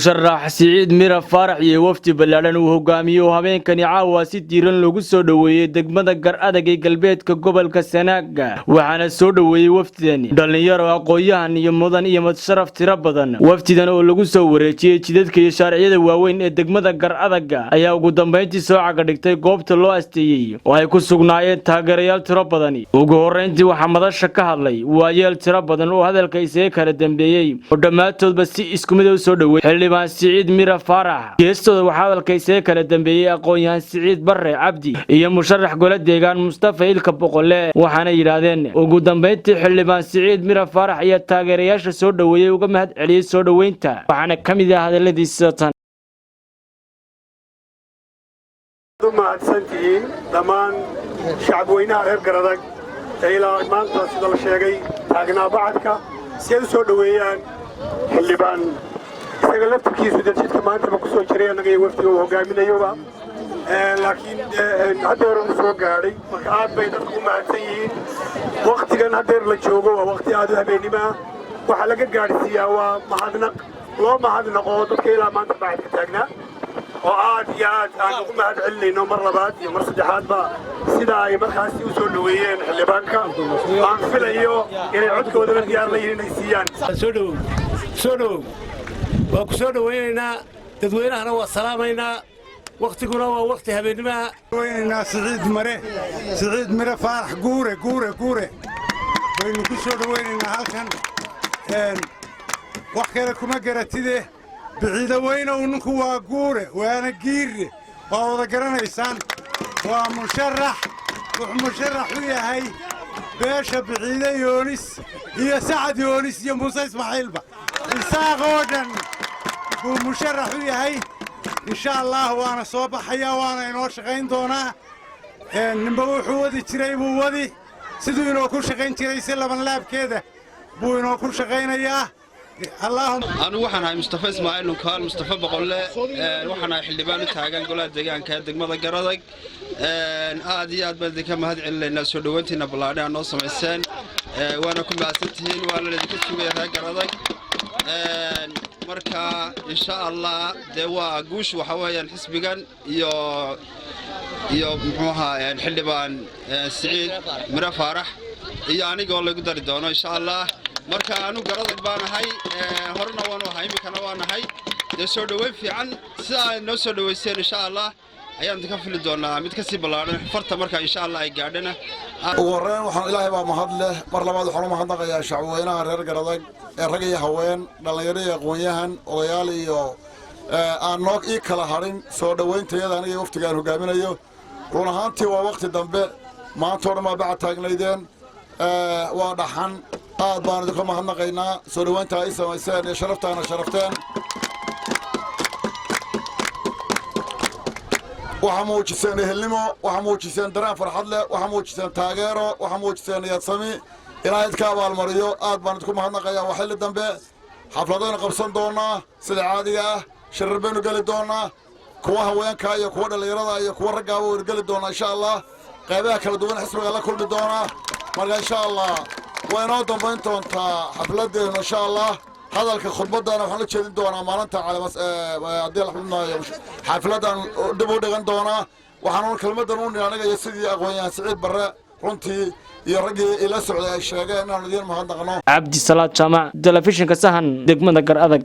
musharax Siciid Mira Faarax iyo wafdi ballaaran uu hogaamiyo habeenkani caawa si diiran loogu soo dhaweeyay degmada Gar Adag ee galbeedka gobolka Sanaag waxaana soo dhaweeyay wafdidani dhalinyaro aqoonyahan iyo mudan iyo madsharaf tiro badan wafdidan oo lagu soo wareejiyay jidadka iyo sharciyada waaweyn ee degmada Gar Adag ayaa ugu dambeyntii soo caga dhigtay goobta loo asteeyay oo ay ku sugnaayeen taageerayaal tiro badan ugu horeyntii waxa madasha ka hadlay waayeel tiro badan oo hadalka isaga kala dambeeyay oo dhamaatoodba si isku mid ah soo dhaweeyay xildhibaan Siciid Mira Faarax geestooda waxa hadalka isaga kala dambeeyay aqoonyahan Siciid Barre Cabdi iyo musharax gole deegaan Mustafa Ilka Boqole waxaana yiraahdeen ugu dambeyntii xildhibaan Siciid Mira Faarax ayaa taageerayaasha soo dhaweeyay uga mahad celiyay soo dhaweynta waxaana kamid ah hadaladiisa tan mahadsantihiin dhammaan shacabweynaha reer Gar Adag ee ilaa maanta sida la sheegay taagnaa bacadka si ay soo dhaweeyaan xildhibaan isaga laftirkiisu dadka maanta ku soo jiray anaga wafdiga uu hogaaminayoba laakiin hadda hore uu soo gaaray marka aad bay dadku u mahadsan yihiin waqtigan hadda la joogo waa waqti aad u habeenimo waxa laga gaarsiiyaa waa mahadnaq loo mahadnaqo dadka ilaa maanta bacadka taagnaa oo aad iyo aad aan ugu mahad celinayno mar labaad iyo mar saddexaadba sida ay markaasi u soo dhaweeyeen xildhibaanka aan filayo inay codkooda diyaar la yihiin inay siiyaan soo dhow waa ku soo dhaweynaynaa dadweynahana waa salaamaynaa waqtiguna waa waqti habeennimaha weynaynaa Siciid Mira Faarax guure waynu ku soo dhaweynaynaa halkan wax kale kuma garatide biciida weyna uu ninku waa guure waana giirre waa wada garanaysaan waa musharax wuxuu musharax u yahay beesha biciida yoonis iyo sacad yoonis iyo muuse ismaaciilba isaaq oo dhan buu musharax u yahay insha allah waana soo baxayaa waana inoo shaqayn doonaa ninba wuxuu wadi jiray buu wadi siduu inoo ku shaqayn jiray si laban laabkeeda buu inoo ku shaqaynayaa أنا وحنا مصطفى إسماعيل وكال مصطفى بقولة وحنا حلبان تاجن قلنا دجان كده ماذا جرادك عادي بدي كم هذا اللي الناس شدوانتنا بلادنا نص مسان وأنا كم بعثتين وأنا اللي كنت وياه جرادك مركا إن شاء الله دوا جوش وحوايا الحسب جن يا محوها يعني حلبان سعيد مرا فرح يعني قال لك قدر دونا إن شاء الله marka aanu garadag baanahay horna waan u haymi kana waanahay soo dhaweey fiican sida ay noo soo dhaweyseen insha Allah ayaan ka fili doonaa mid ka sii balaaran farta marka insha Allah ay gaadhana ugu horreyn waxaan ilaahay baa mahad leh mar labaad waxaan u mahadnaqayaa shacabweynaha reer Gar Adag ee rag iyo haween dhalinyaro iyo aqoonyahan odayaal iyo aan noog ii kala harin soo dhaweynteeda aniga waftigaan hogaaminayo run ahaantii waa waqti dambe maanta oo ma bacad taagnaydeen waa dhaxan aad baan idinka mahadnaqaynaa soo dhawaynta ay samayseen ee sharaftaana sharafteen waxa muujiseen ehelnimo waxa muujiseen dareen farxad leh waxa muujiseen taageero waxa muujiseen niyad sami ilaahay idinka abaalmariyo aad baan idinku mahadnaqayaa waa xilli dambe xafladayna qabsan doonaa sida caadiga ah shirar baynu geli doonaa kuwa haweenka iyo kuwa dhalinyarada iyo kuwa raggaaba waynu geli doonaa insha allah qaybaha kala duwan xisbiga la kulmi doonaa marka insha allah وأنا أضمن أنت حفلات إن شاء الله هذا الخطبة أنا وحنا شديد دونا ما أنت على عدي الحفلة حفلات دبوا دعنا دونا وحنا كلمة دون يعني يسدي أقوياء سعيد برا رنتي يرجع إلى السعودية الشيخ أنا ندير مهندقنا عبد الصلاة جامع تلفزيون كسهن دقمنا Gar Adag